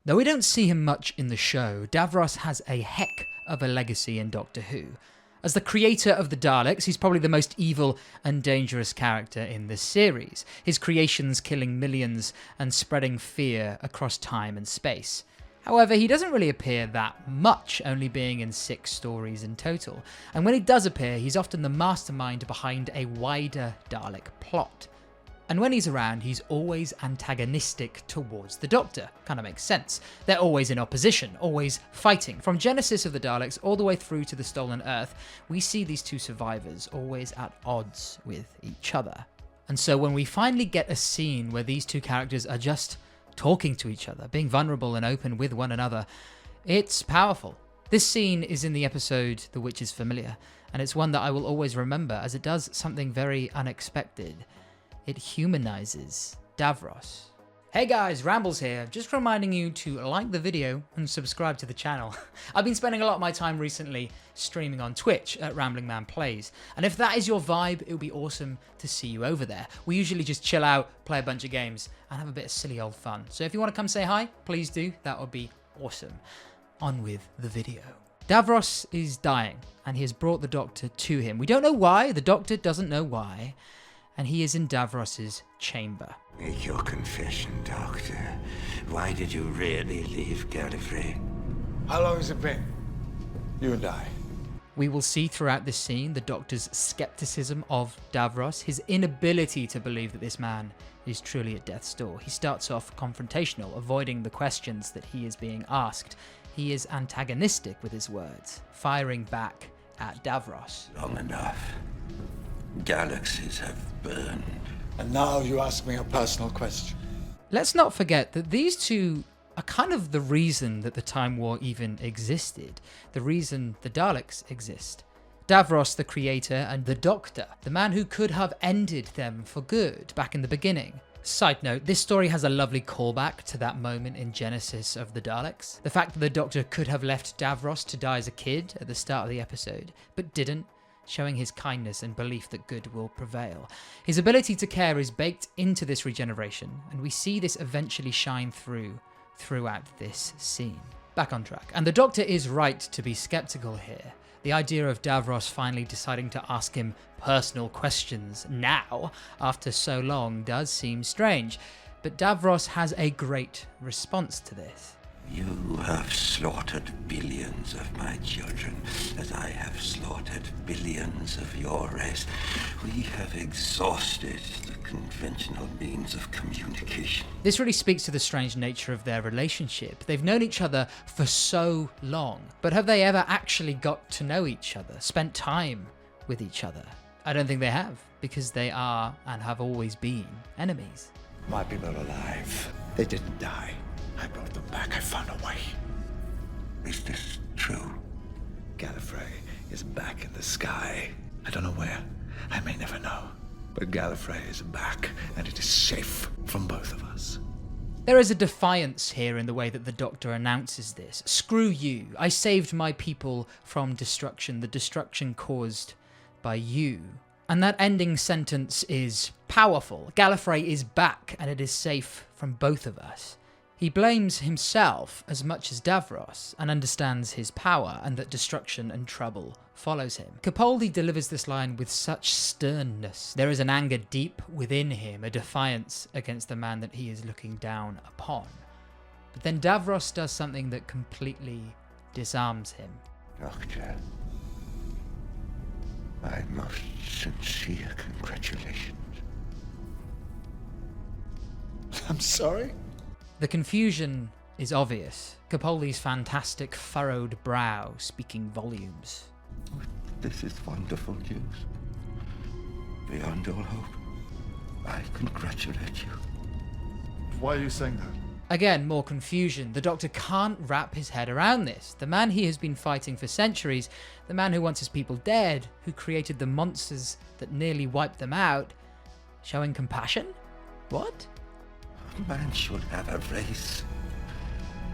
Though we don't see him much in the show, Davros has a heck of a legacy in Doctor Who. As the creator of the Daleks, he's probably the most evil and dangerous character in this series, his creations killing millions and spreading fear across time and space. However, he doesn't really appear that much, only being in 6 stories in total, and when he does appear, he's often the mastermind behind a wider Dalek plot. And when he's around, he's always antagonistic towards the Doctor. Kind of makes sense. They're always in opposition, always fighting. From Genesis of the Daleks all the way through to the Stolen Earth, we see these two survivors always at odds with each other. And so when we finally get a scene where these two characters are just talking to each other, being vulnerable and open with one another, it's powerful. This scene is in the episode The Witch is Familiar, and it's one that I will always remember as it does something very unexpected. It humanizes Davros. Hey guys, Rambles here, just reminding you to like the video and subscribe to the channel. I've been spending a lot of my time recently streaming on Twitch at Rambling Man Plays, and if that is your vibe, it would be awesome to see you over there. We usually just chill out, play a bunch of games, and have a bit of silly old fun. So if you want to come say hi, please do, that would be awesome. On with the video. Davros is dying, and he has brought the Doctor to him. We don't know why, the Doctor doesn't know why, and he is in Davros's chamber. Make your confession, Doctor. Why did you really leave Gallifrey? How long has it been? You and I. We will see throughout this scene the Doctor's skepticism of Davros, his inability to believe that this man is truly at death's door. He starts off confrontational, avoiding the questions that he is being asked. He is antagonistic with his words, firing back at Davros. Long enough. Galaxies have burned. And now you ask me a personal question. Let's not forget that these two are kind of the reason that the Time War even existed, the reason the Daleks exist. Davros, the creator, and the Doctor, the man who could have ended them for good back in the beginning. Side note, this story has a lovely callback to that moment in Genesis of the Daleks. The fact that the Doctor could have left Davros to die as a kid at the start of the episode, but didn't, showing his kindness and belief that good will prevail. His ability to care is baked into this regeneration, and we see this eventually shine throughout this scene. Back on track. And the Doctor is right to be skeptical here. The idea of Davros finally deciding to ask him personal questions now, after so long, does seem strange, but Davros has a great response to this. You have slaughtered billions of my children, as I have slaughtered billions of your race. We have exhausted the conventional means of communication. This really speaks to the strange nature of their relationship. They've known each other for so long, but have they ever actually got to know each other, spent time with each other? I don't think they have, because they are, and have always been, enemies. My people are alive. They didn't die. I brought them back. I found a way. Is this true? Gallifrey is back in the sky. I don't know where. I may never know. But Gallifrey is back, and it is safe from both of us. There is a defiance here in the way that the Doctor announces this. Screw you. I saved my people from destruction, the destruction caused by you. And that ending sentence is powerful. Gallifrey is back, and it is safe from both of us. He blames himself as much as Davros, and understands his power and that destruction and trouble follows him. Capaldi delivers this line with such sternness. There is an anger deep within him, a defiance against the man that he is looking down upon. But then Davros does something that completely disarms him. Doctor, my most sincere congratulations. I'm sorry? The confusion is obvious. Capaldi's fantastic furrowed brow speaking volumes. This is wonderful news. Beyond all hope. I congratulate you. Why are you saying that? Again, more confusion. The Doctor can't wrap his head around this. The man he has been fighting for centuries, the man who wants his people dead, who created the monsters that nearly wiped them out, showing compassion? What? A man should have a race,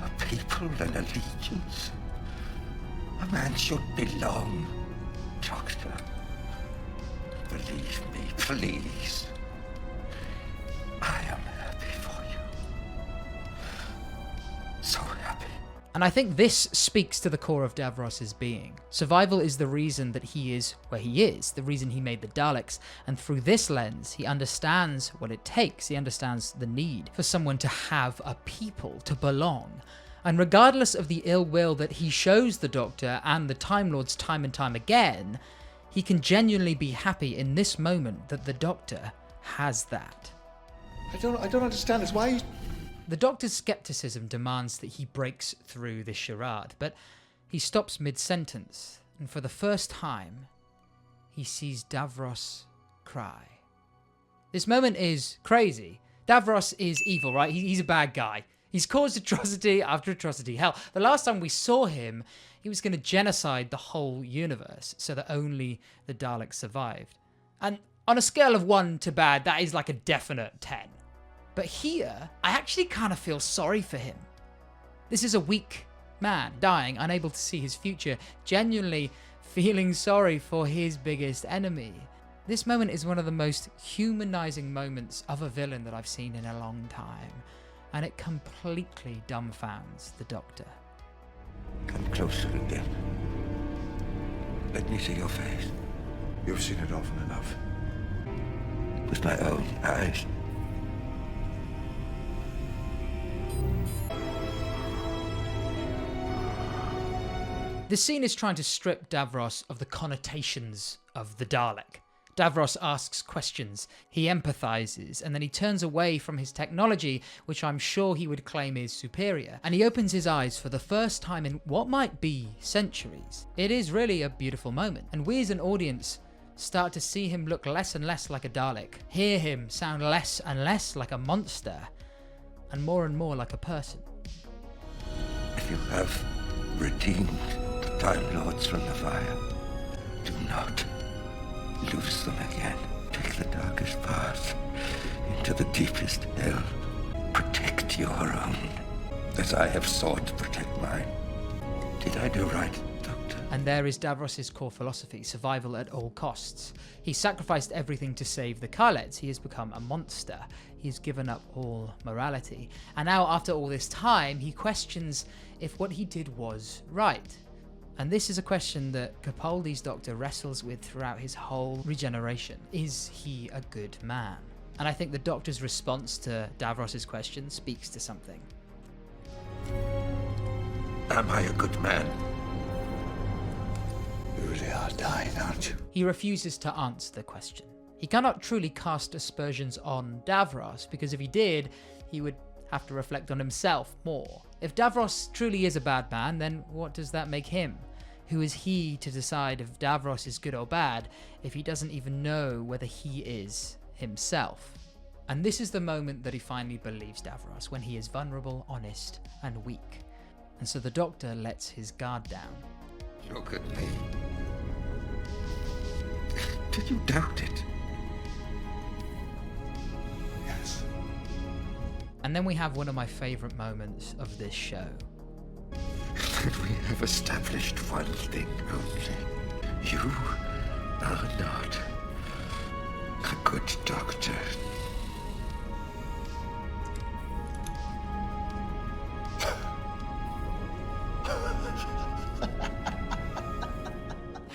a people and allegiance. A man should belong, Doctor. Believe me, please. I am happy for you. So And I think this speaks to the core of Davros's being. Survival is the reason that he is where he is, the reason he made the Daleks, and through this lens, he understands what it takes. He understands the need for someone to have a people, to belong. And regardless of the ill will that he shows the Doctor and the Time Lords time and time again, he can genuinely be happy in this moment that the Doctor has that. I don't understand this. Why? The Doctor's skepticism demands that he breaks through this charade, but he stops mid-sentence, and for the first time, he sees Davros cry. This moment is crazy. Davros is evil, right? He's a bad guy. He's caused atrocity after atrocity. Hell, the last time we saw him, he was going to genocide the whole universe so that only the Daleks survived. And on a scale of 1 to bad, that is like a definite 10. But here, I actually kind of feel sorry for him. This is a weak man, dying, unable to see his future, genuinely feeling sorry for his biggest enemy. This moment is one of the most humanizing moments of a villain that I've seen in a long time, and it completely dumbfounds the Doctor. Come closer again. Let me see your face. You've seen it often enough. With my own eyes. This scene is trying to strip Davros of the connotations of the Dalek. Davros asks questions, he empathizes, and then he turns away from his technology, which I'm sure he would claim is superior, and he opens his eyes for the first time in what might be centuries. It is really a beautiful moment, and we as an audience start to see him look less and less like a Dalek, hear him sound less and less like a monster, and more like a person. If you have redeemed the Time Lords from the fire, do not lose them again. Take the darkest path into the deepest hell. Protect your own, as I have sought to protect mine. Did I do right, Doctor? And there is Davros's core philosophy, survival at all costs. He sacrificed everything to save the Kaleds. He has become a monster. He has given up all morality. And now, after all this time, he questions if what he did was right. And this is a question that Capaldi's Doctor wrestles with throughout his whole regeneration. Is he a good man? And I think the Doctor's response to Davros's question speaks to something. Am I a good man? You really are dying, aren't you? He refuses to answer the question. He cannot truly cast aspersions on Davros, because if he did, he would have to reflect on himself more. If Davros truly is a bad man, then what does that make him? Who is he to decide if Davros is good or bad if he doesn't even know whether he is himself? And this is the moment that he finally believes Davros, when he is vulnerable, honest, and weak. And so the Doctor lets his guard down. Look at me. Did you doubt it? Yes. And then we have one of my favourite moments of this show. That we have established one thing only. You are not a good doctor.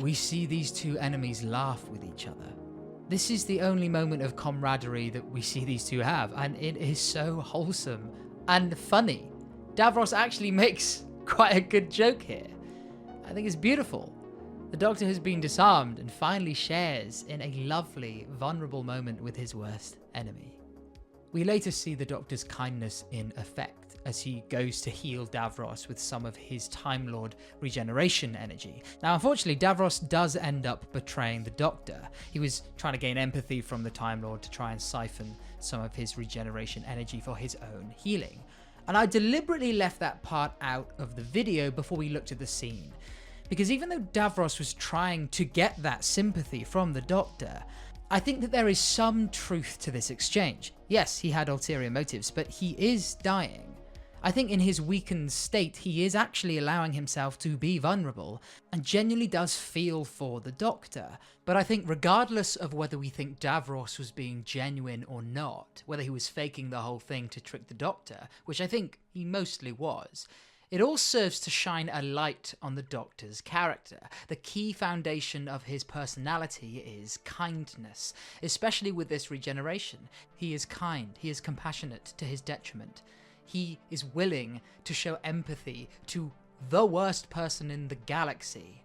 We see these two enemies laugh with each other. This is the only moment of camaraderie that we see these two have, and it is so wholesome and funny. Davros actually makes quite a good joke here. I think it's beautiful. The Doctor has been disarmed and finally shares in a lovely, vulnerable moment with his worst enemy. We later see the Doctor's kindness in effect as he goes to heal Davros with some of his Time Lord regeneration energy. Now, unfortunately, Davros does end up betraying the Doctor. He was trying to gain empathy from the Time Lord to try and siphon some of his regeneration energy for his own healing. And I deliberately left that part out of the video before we looked at the scene, because even though Davros was trying to get that sympathy from the Doctor, I think that there is some truth to this exchange. Yes, he had ulterior motives, but he is dying. I think in his weakened state, he is actually allowing himself to be vulnerable and genuinely does feel for the Doctor. But I think regardless of whether we think Davros was being genuine or not, whether he was faking the whole thing to trick the Doctor, which I think he mostly was, It all serves to shine a light on the Doctor's character. The key foundation of his personality is kindness, especially with this regeneration. He is kind, he is compassionate to his detriment. He is willing to show empathy to the worst person in the galaxy,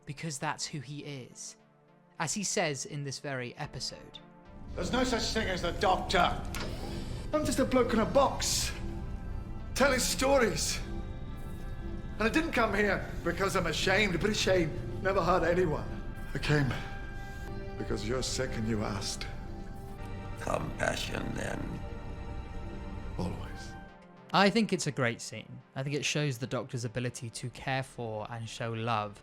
because that's who he is. As he says in this very episode. There's no such thing as the Doctor. I'm just a bloke in a box, telling stories. And I didn't come here because I'm ashamed. British shame never hurt anyone. I came because you're sick and you asked. Compassion, then. Always. I think it's a great scene. I think it shows the Doctor's ability to care for and show love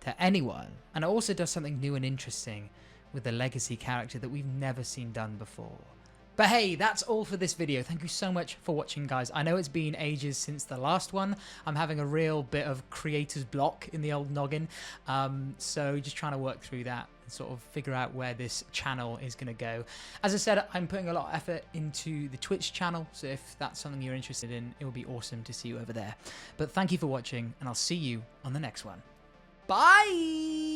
to anyone. And it also does something new and interesting with a legacy character that we've never seen done before. But hey, that's all for this video. Thank you so much for watching, guys. I know it's been ages since the last one. I'm having a real bit of creator's block in the old noggin. So just trying to work through that and sort of figure out where this channel is going to go. As I said, I'm putting a lot of effort into the Twitch channel. So if that's something you're interested in, it would be awesome to see you over there. But thank you for watching, and I'll see you on the next one. Bye!